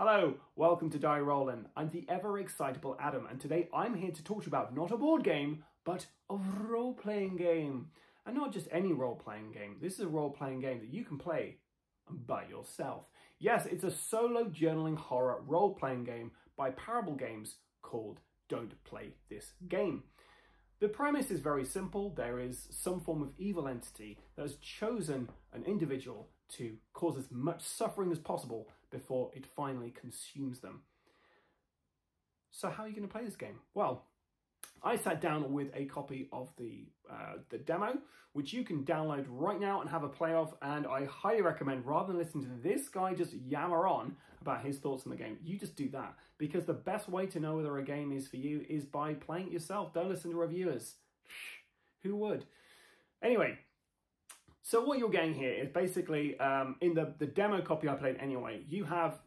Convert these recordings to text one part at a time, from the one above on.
Hello, welcome to Die Rollin. I'm the ever-excitable Adam, and today I'm here to talk to you about not a board game, but a role-playing game. And not just any role-playing game. This is a role-playing game that you can play by yourself. Yes, it's a solo journaling horror role-playing game by Parable Games called Don't Play This Game. The premise is very simple. There is some form of evil entity that has chosen an individual to cause as much suffering as possible before it finally consumes them. So how are you going to play this game? Well, I sat down with a copy of the demo, which you can download right now and have a play of, and I highly recommend, rather than listening to this guy just yammer on about his thoughts on the game, you just do that, because the best way to know whether a game is for you is by playing it yourself. Don't listen to reviewers. Who would? Anyway, so what you're getting here is basically, in the demo copy I played anyway, you have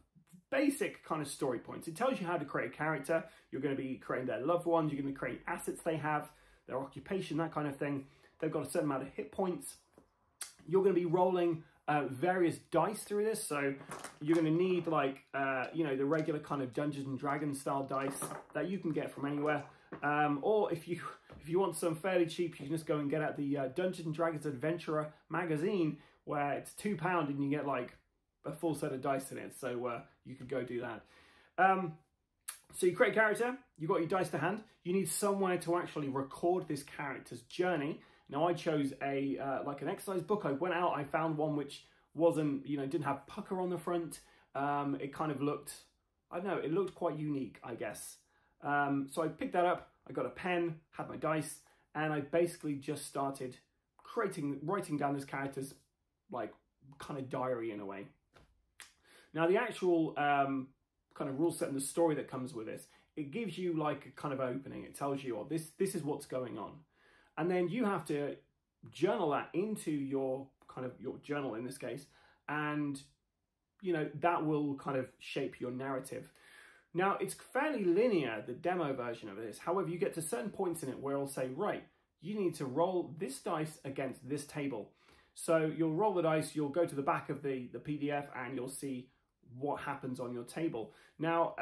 basic kind of story points. It tells you how to create a character. You're going to be creating their loved ones. You're going to create assets they have, their occupation, that kind of thing. They've got a certain amount of hit points. You're going to be rolling various dice through this. So you're going to need like, the regular kind of Dungeons and Dragons style dice that you can get from anywhere. Or if you want some fairly cheap, you can just go and get out the Dungeons and Dragons Adventurer magazine, where it's £2 and you get like a full set of dice in it, so you could go do that. So you create a character, you've got your dice to hand, you need somewhere to actually record this character's journey. Now I chose like an exercise book. I went out, I found one which wasn't, didn't have pucker on the front. It kind of looked, I don't know, it looked quite unique, I guess. So I picked that up, I got a pen, had my dice, and I basically just started writing down this character's like kind of diary in a way. Now, the actual kind of rule set and the story that comes with this, it gives you like a kind of opening. It tells you, oh, this is what's going on. And then you have to journal that into your journal in this case. And, that will kind of shape your narrative. Now, it's fairly linear, the demo version of this. However, you get to certain points in it where it'll say, right, you need to roll this dice against this table. So you'll roll the dice, you'll go to the back of the PDF, and you'll see what happens on your table. Now,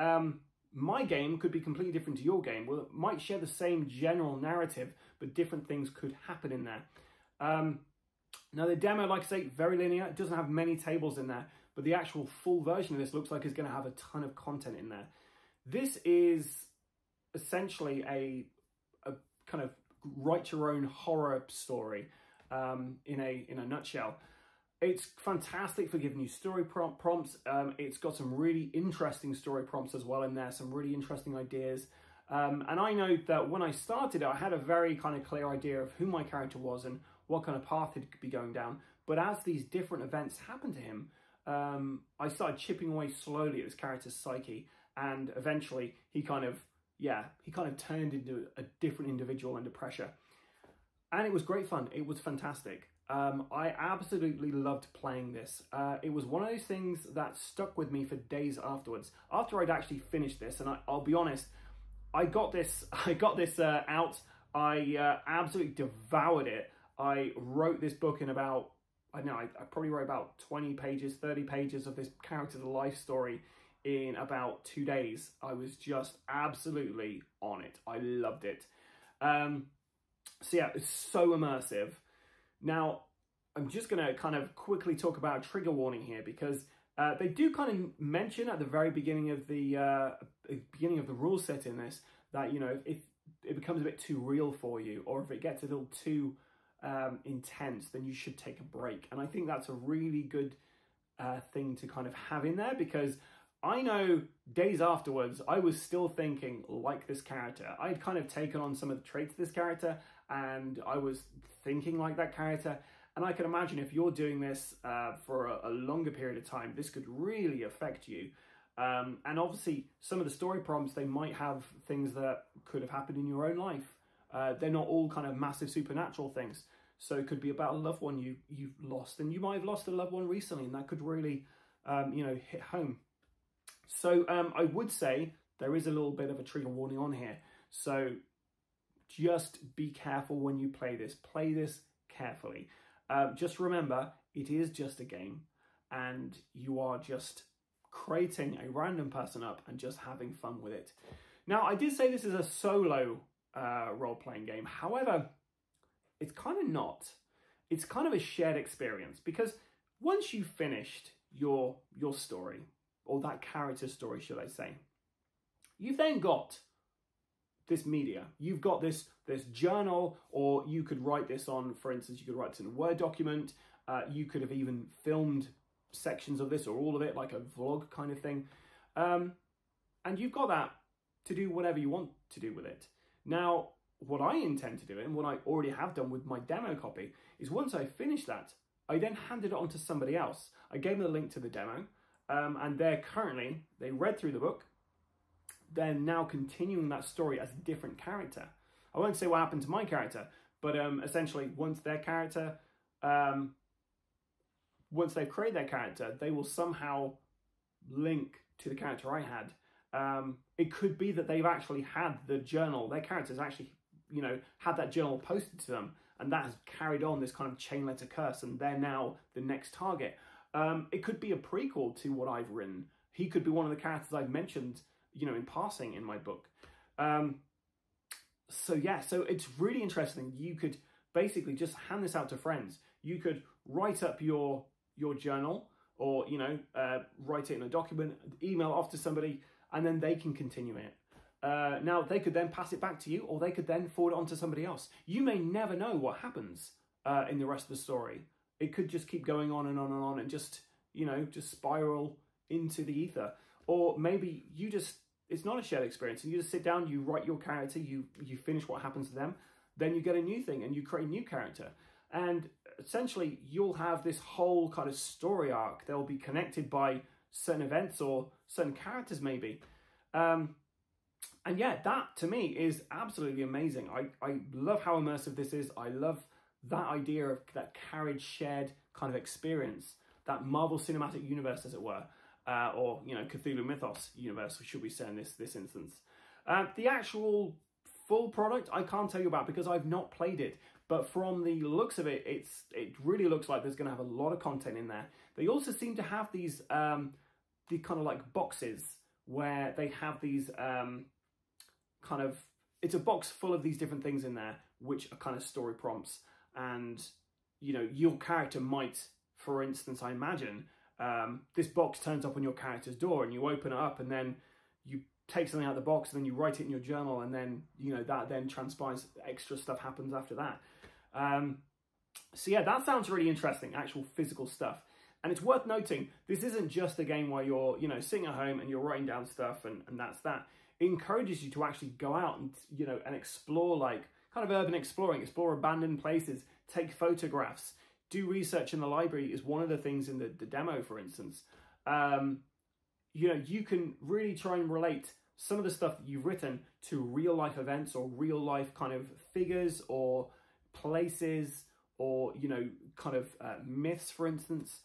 my game could be completely different to your game. Well, it might share the same general narrative, but different things could happen in there. Now, the demo, like I say, very linear. It doesn't have many tables in there, but the actual full version of this looks like it's going to have a ton of content in there. This is essentially a kind of write-your-own horror story in a nutshell. It's fantastic for giving you story prompts. It's got some really interesting story prompts as well in there, some really interesting ideas. And I know that when I started, I had a very kind of clear idea of who my character was and what kind of path he'd be going down. But as these different events happened to him, I started chipping away slowly at this character's psyche. And eventually he kind of turned into a different individual under pressure. And it was great fun. It was fantastic. I absolutely loved playing this. It was one of those things that stuck with me for days afterwards. After I'd actually finished this, and I'll be honest, I got this out. I absolutely devoured it. I wrote this book in about, I probably wrote about 20 pages, 30 pages of this character's life story in about 2 days. I was just absolutely on it. I loved it. So yeah, it's so immersive. Now, I'm just going to kind of quickly talk about a trigger warning here, because they do kind of mention at the very beginning of the rule set in this that, if it becomes a bit too real for you, or if it gets a little too intense, then you should take a break. And I think that's a really good thing to kind of have in there, because I know days afterwards, I was still thinking like this character. I'd kind of taken on some of the traits of this character, and I was thinking like that character. And I can imagine if you're doing this for a longer period of time, this could really affect you. And obviously, some of the story prompts, they might have things that could have happened in your own life. They're not all kind of massive supernatural things. So it could be about a loved one you've lost, and you might have lost a loved one recently, and that could really, hit home. So I would say there is a little bit of a trigger warning on here. So just be careful when you play this. Play this carefully. Just remember, it is just a game, and you are just creating a random person up and just having fun with it. Now, I did say this is a solo role-playing game. However, it's kind of not. It's kind of a shared experience, because once you've finished your story, or that character's story, should I say, you've then got this media. You've got this journal, or you could write this on, for instance, you could write this in a Word document. You could have even filmed sections of this or all of it, like a vlog kind of thing. And you've got that to do whatever you want to do with it. Now, what I intend to do, and what I already have done with my demo copy, is once I finish that, I then handed it on to somebody else. I gave them a link to the demo, and they read through the book. They're now continuing that story as a different character. I won't say what happened to my character, but essentially once their character, once they've created their character, they will somehow link to the character I had. It could be that they've actually had the journal, their characters actually, had that journal posted to them, and that has carried on this kind of chain letter curse, and they're now the next target. It could be a prequel to what I've written. He could be one of the characters I've mentioned, in passing in my book. So it's really interesting. You could basically just hand this out to friends. You could write up your journal, or, write it in a document, email off to somebody, and then they can continue it. Now, they could then pass it back to you, or they could then forward it on to somebody else. You may never know what happens in the rest of the story. It could just keep going on and on and on, and just spiral into the ether. Or maybe it's not a shared experience, and you just sit down, you write your character, you finish what happens to them, then you get a new thing, and you create a new character. And essentially, you'll have this whole kind of story arc. They'll be connected by certain events or certain characters, maybe. And yeah, that to me is absolutely amazing. I love how immersive this is. I love that idea of that carried, shared kind of experience, that Marvel Cinematic Universe, as it were, or, Cthulhu Mythos universe, should we say in this instance. The actual full product, I can't tell you about because I've not played it. But from the looks of it, it really looks like there's going to have a lot of content in there. They also seem to have these the kind of like boxes where they have these it's a box full of these different things in there, which are kind of story prompts. And, your character might, for instance, I imagine, this box turns up on your character's door, and you open it up, and then you take something out of the box, and then you write it in your journal, and then, that then transpires, extra stuff happens after that. So yeah, that sounds really interesting, actual physical stuff. And it's worth noting, this isn't just a game where you're, sitting at home and you're writing down stuff and that's that. It encourages you to actually go out and, and explore, like, kind of urban exploring, explore abandoned places, take photographs, do research in the library is one of the things in the demo, for instance. You can really try and relate some of the stuff that you've written to real life events or real life kind of figures or places or, kind of myths, for instance.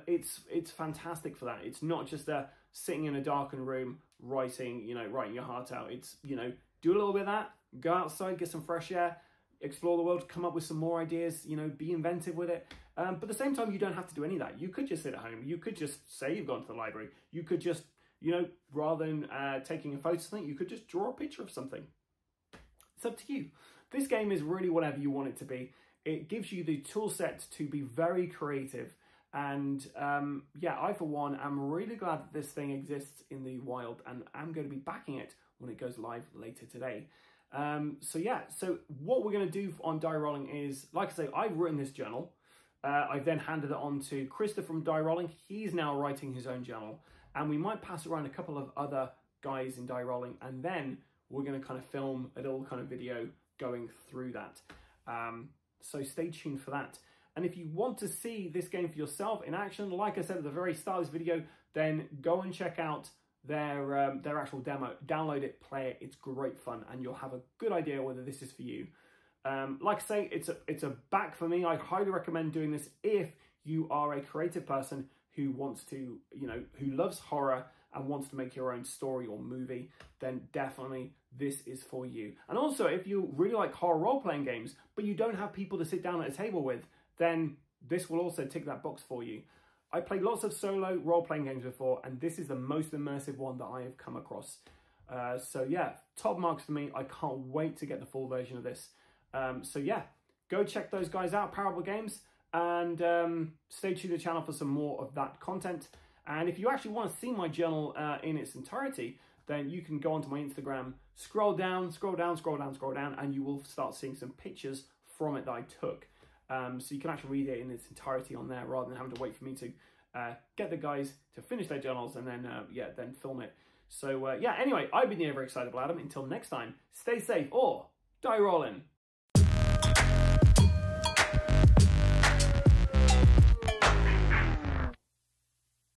It's fantastic for that. It's not just sitting in a darkened room writing your heart out. It's, do a little bit of that, go outside, get some fresh air, explore the world, come up with some more ideas, be inventive with it. But at the same time, you don't have to do any of that. You could just sit at home. You could just say you've gone to the library. You could just, rather than taking a photo of something, you could just draw a picture of something. It's up to you. This game is really whatever you want it to be. It gives you the tool set to be very creative. And I, for one, am really glad that this thing exists in the wild, and I'm going to be backing it when it goes live later today. So what we're going to do on Die Rollin is, like I say, I've written this journal. I've then handed it on to Krista from Die Rollin. He's now writing his own journal, and we might pass around a couple of other guys in Die Rollin, and then we're going to kind of film a little kind of video going through that. So stay tuned for that. And if you want to see this game for yourself in action, like I said at the very start of this video, then go and check out their actual demo. Download it, play it. It's great fun, and you'll have a good idea whether this is for you. Like I say, it's a back for me. I highly recommend doing this if you are a creative person who wants to, who loves horror and wants to make your own story or movie, then definitely this is for you. And also, if you really like horror role-playing games, but you don't have people to sit down at a table with, then this will also tick that box for you. I played lots of solo role-playing games before, and this is the most immersive one that I have come across. So yeah, top marks for me. I can't wait to get the full version of this. So yeah, go check those guys out, Parable Games, and stay tuned to the channel for some more of that content. And if you actually want to see my journal in its entirety, then you can go onto my Instagram, scroll down, and you will start seeing some pictures from it that I took. So you can actually read it in its entirety on there rather than having to wait for me to get the guys to finish their journals and then, then film it. So yeah, anyway, I've been the Ever Excitable Adam. Until next time, stay safe or die rolling.